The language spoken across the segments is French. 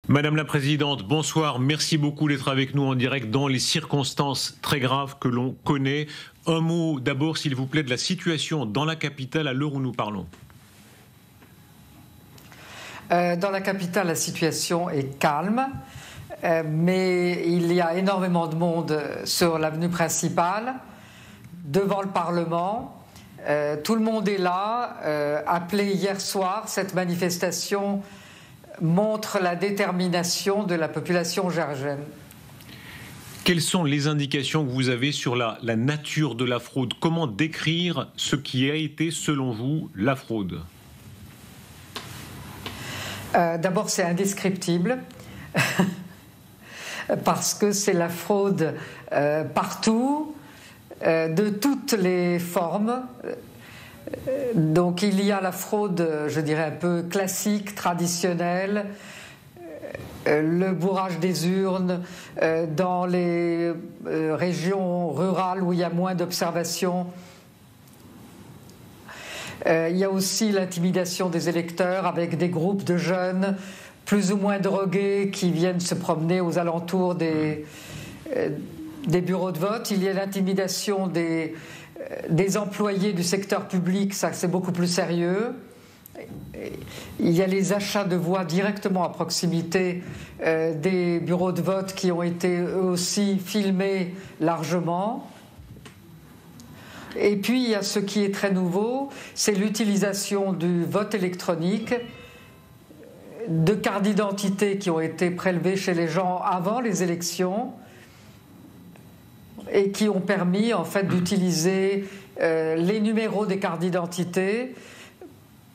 Madame la Présidente, bonsoir. Merci beaucoup d'être avec nous en direct dans les circonstances très graves que l'on connaît. Un mot d'abord, s'il vous plaît, de la situation dans la capitale à l'heure où nous parlons. Dans la capitale, la situation est calme, mais il y a énormément de monde sur l'avenue principale, devant le Parlement. Tout le monde est là, appelé hier soir. Cette manifestation montre la détermination de la population géorgienne. Quelles sont les indications que vous avez sur la nature de la fraude? Comment décrire ce qui a été, selon vous, la fraude? D'abord, c'est indescriptible, parce que c'est la fraude partout, de toutes les formes. Donc il y a la fraude, je dirais, un peu classique, traditionnelle, le bourrage des urnes dans les régions rurales où il y a moins d'observation. Il y a aussi l'intimidation des électeurs avec des groupes de jeunes plus ou moins drogués qui viennent se promener aux alentours des bureaux de vote. Il y a l'intimidation des employés du secteur public, ça c'est beaucoup plus sérieux. Il y a les achats de voix directement à proximité des bureaux de vote qui ont été eux aussi filmés largement. Et puis il y a ce qui est très nouveau, c'est l'utilisation du vote électronique, de cartes d'identité qui ont été prélevées chez les gens avant les élections et qui ont permis en fait d'utiliser les numéros des cartes d'identité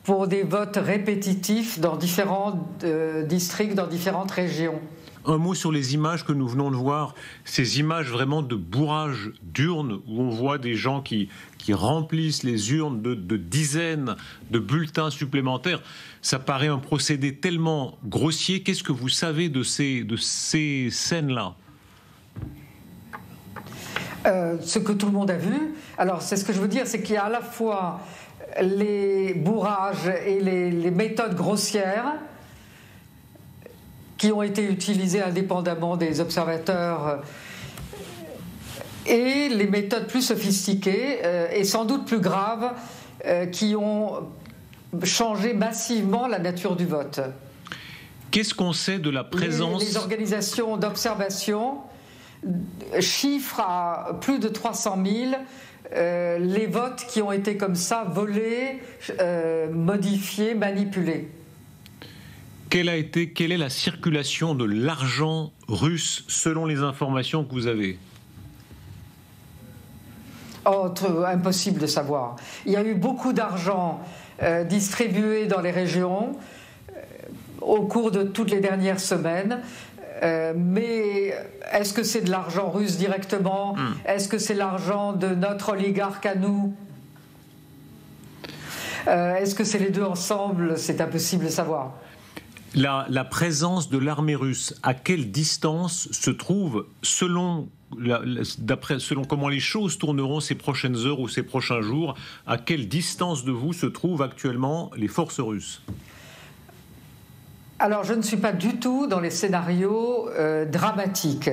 pour des votes répétitifs dans différents districts, dans différentes régions. Un mot sur les images que nous venons de voir, ces images vraiment de bourrage d'urnes où on voit des gens qui remplissent les urnes de dizaines de bulletins supplémentaires. Ça paraît un procédé tellement grossier. Qu'est-ce que vous savez de ces scènes-là ? Ce que tout le monde a vu. Alors, c'est ce que je veux dire, c'est qu'il y a à la fois les bourrages et les méthodes grossières qui ont été utilisées indépendamment des observateurs et les méthodes plus sophistiquées et sans doute plus graves qui ont changé massivement la nature du vote. Qu'est-ce qu'on sait de la présence... Les organisations d'observation chiffrent à plus de 300 000 les votes qui ont été comme ça volés, modifiés, manipulés. Quelle est la circulation de l'argent russe selon les informations que vous avez? Impossible de savoir. Il y a eu beaucoup d'argent distribué dans les régions au cours de toutes les dernières semaines. Mais est-ce que c'est de l'argent russe directement? Est-ce que c'est l'argent de notre oligarque à nous? Est-ce que c'est les deux ensemble? C'est impossible de savoir. La présence de l'armée russe, à quelle distance se trouve, selon comment les choses tourneront ces prochaines heures ou ces prochains jours, à quelle distance de vous se trouvent actuellement les forces russes? Alors, je ne suis pas du tout dans les scénarios dramatiques,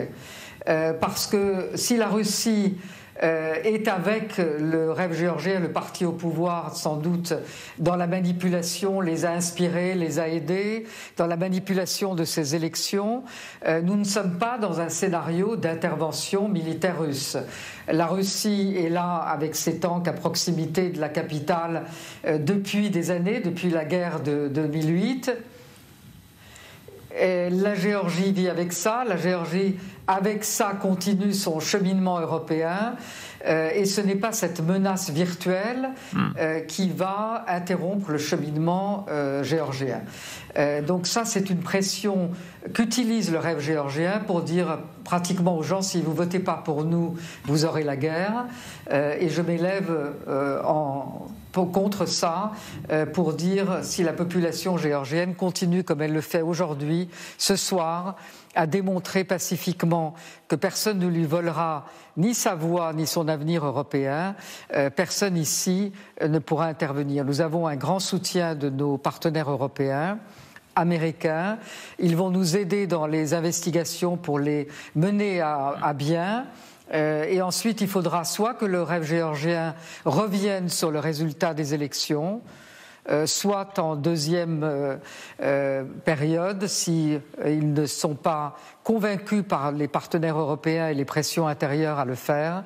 parce que si la Russie est avec le Rêve géorgien, le parti au pouvoir, sans doute, dans la manipulation, les a inspirés, les a aidés, dans la manipulation de ces élections, nous ne sommes pas dans un scénario d'intervention militaire russe. La Russie est là avec ses tanks à proximité de la capitale depuis des années, depuis la guerre de 2008. Et la Géorgie vit avec ça, la Géorgie avec ça continue son cheminement européen et ce n'est pas cette menace virtuelle qui va interrompre le cheminement géorgien. Donc ça c'est une pression qu'utilise le Rêve géorgien pour dire pratiquement aux gens si vous ne votez pas pour nous, vous aurez la guerre et je m'élève contre ça pour dire si la population géorgienne continue comme elle le fait aujourd'hui, ce soir, à démontrer pacifiquement que personne ne lui volera ni sa voix ni son avenir européen, personne ici ne pourra intervenir. Nous avons un grand soutien de nos partenaires européens américains. Ils vont nous aider dans les investigations pour les mener à bien. Et ensuite, il faudra soit que le rêve géorgien revienne sur le résultat des élections, soit en deuxième période, si ils ne sont pas convaincus par les partenaires européens et les pressions intérieures à le faire,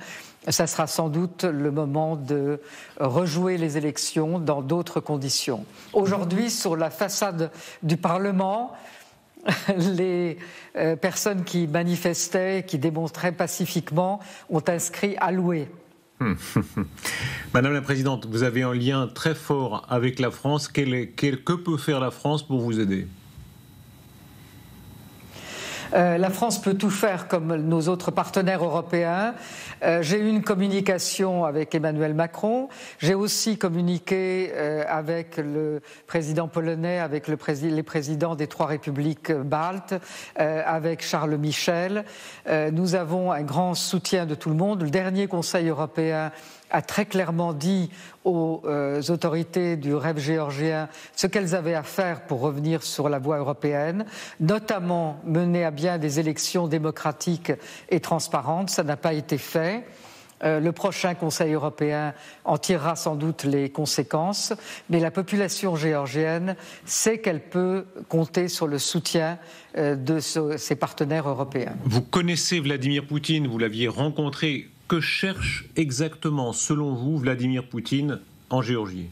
ça sera sans doute le moment de rejouer les élections dans d'autres conditions. Aujourd'hui, sur la façade du Parlement, les personnes qui manifestaient, qui démontraient pacifiquement, ont inscrit « alloué ». Madame la Présidente, vous avez un lien très fort avec la France. Que peut faire la France pour vous aider ? La France peut tout faire comme nos autres partenaires européens. J'ai eu une communication avec Emmanuel Macron. J'ai aussi communiqué avec le président polonais, avec les présidents des 3 républiques baltes, avec Charles Michel. Nous avons un grand soutien de tout le monde. Le dernier Conseil européen a très clairement dit aux autorités du rêve géorgien ce qu'elles avaient à faire pour revenir sur la voie européenne, notamment mener à bien des élections démocratiques et transparentes. Ça n'a pas été fait. Le prochain Conseil européen en tirera sans doute les conséquences, mais la population géorgienne sait qu'elle peut compter sur le soutien de ses partenaires européens. Vous connaissez Vladimir Poutine, vous l'aviez rencontré. Que cherche exactement, selon vous, Vladimir Poutine en Géorgie ?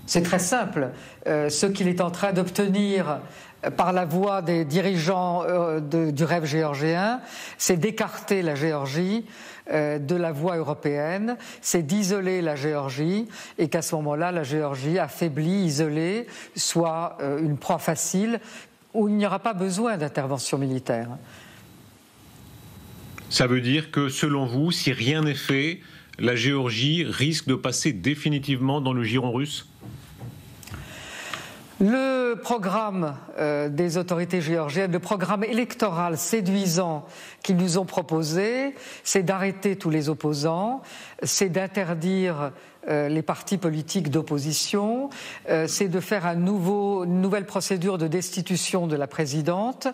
C'est très simple. Ce qu'il est en train d'obtenir par la voie des dirigeants du rêve géorgien, c'est d'écarter la Géorgie de la voie européenne, c'est d'isoler la Géorgie et qu'à ce moment-là, la Géorgie, affaiblie, isolée, soit une proie facile où il n'y aura pas besoin d'intervention militaire. Ça veut dire que, selon vous, si rien n'est fait, la Géorgie risque de passer définitivement dans le giron russe ? Le programme des autorités géorgiennes, le programme électoral séduisant qu'ils nous ont proposé, c'est d'arrêter tous les opposants, c'est d'interdire les partis politiques d'opposition, c'est de faire une nouvelle procédure de destitution de la présidente,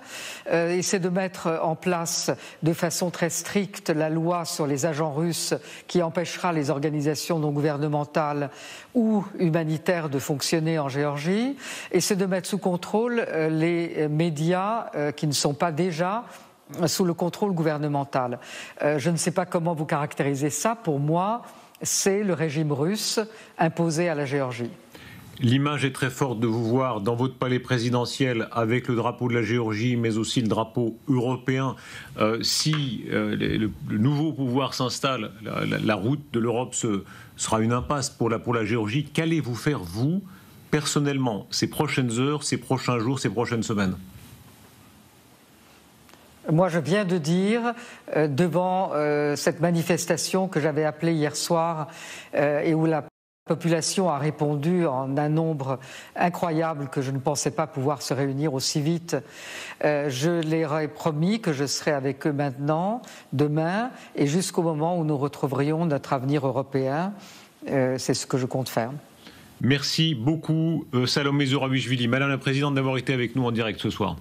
et c'est de mettre en place de façon très stricte la loi sur les agents russes qui empêchera les organisations non gouvernementales ou humanitaires de fonctionner en Géorgie, et c'est de mettre sous contrôle les médias qui ne sont pas déjà sous le contrôle gouvernemental. Je ne sais pas comment vous caractérisez ça. Pour moi, c'est le régime russe imposé à la Géorgie. L'image est très forte de vous voir dans votre palais présidentiel avec le drapeau de la Géorgie, mais aussi le drapeau européen. Si le nouveau pouvoir s'installe, la route de l'Europe sera une impasse pour la Géorgie. Qu'allez-vous faire, vous, personnellement, ces prochaines heures, ces prochains jours, ces prochaines semaines ? Moi, je viens de dire, devant cette manifestation que j'avais appelée hier soir et où la population a répondu en un nombre incroyable que je ne pensais pas pouvoir se réunir aussi vite, je leur ai promis que je serai avec eux maintenant, demain, et jusqu'au moment où nous retrouverions notre avenir européen. C'est ce que je compte faire. Merci beaucoup, Salomé Zourabichvili, Madame la Présidente, d'avoir été avec nous en direct ce soir.